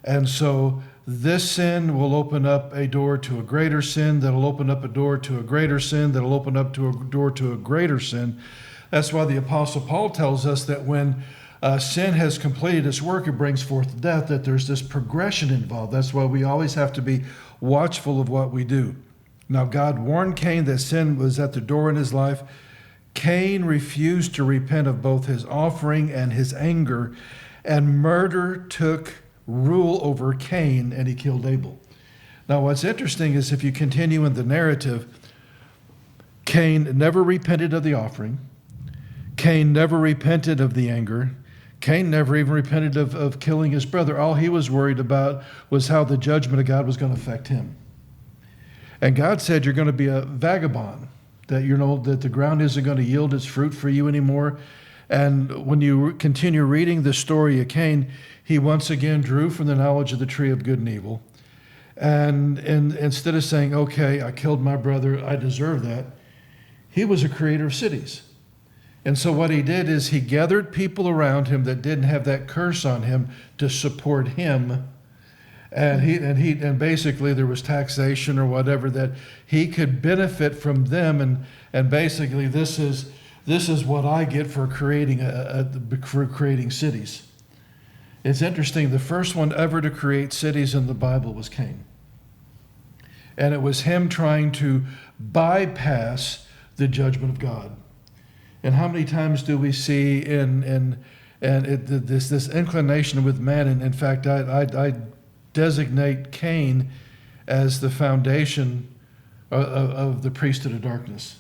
And so this sin will open up a door to a greater sin, that'll open up a door to a greater sin, that'll open up to a door to a greater sin. That's why the Apostle Paul tells us that when sin has completed its work, it brings forth death, that there's this progression involved. That's why we always have to be watchful of what we do. Now, God warned Cain that sin was at the door in his life. Cain refused to repent of both his offering and his anger, and murder took rule over Cain, and he killed Abel. Now, what's interesting is if you continue in the narrative, Cain never repented of the offering. Cain never repented of the anger. Cain never even repented of killing his brother. All he was worried about was how the judgment of God was going to affect him. And God said, you're going to be a vagabond, that that the ground isn't going to yield its fruit for you anymore. And when you continue reading the story of Cain, he once again drew from the knowledge of the tree of good and evil. And instead of saying, okay, I killed my brother, I deserve that, he was a creator of cities. And so what he did is he gathered people around him that didn't have that curse on him to support him. And basically there was taxation or whatever that he could benefit from them. And basically this is what I get for creating creating cities. It's interesting. The first one ever to create cities in the Bible was Cain. And it was him trying to bypass the judgment of God. And how many times do we see this inclination with man? And in fact, I designate Cain as the foundation of the priesthood of darkness.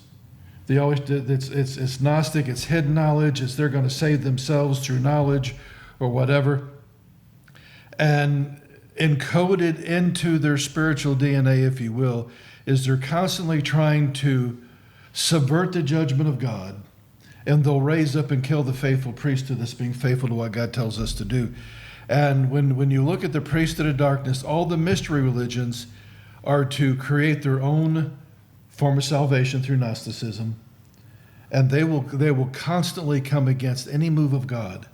They always it's Gnostic, it's hidden knowledge, it's they're going to save themselves through knowledge or whatever. And encoded into their spiritual DNA, if you will, is they're constantly trying to subvert the judgment of God. And they'll raise up and kill the faithful priesthood that's being faithful to what God tells us to do. And when you look at the priesthood of darkness, all the mystery religions are to create their own form of salvation through Gnosticism. And they will constantly come against any move of God.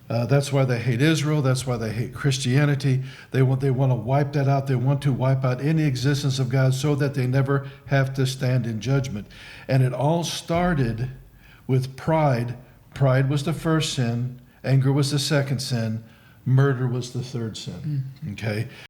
That's why they hate Israel. That's why they hate Christianity. They want to wipe that out. They want to wipe out any existence of God so that they never have to stand in judgment. And it all started with pride. Pride was the first sin. Anger was the second sin. Murder was the third sin. Okay?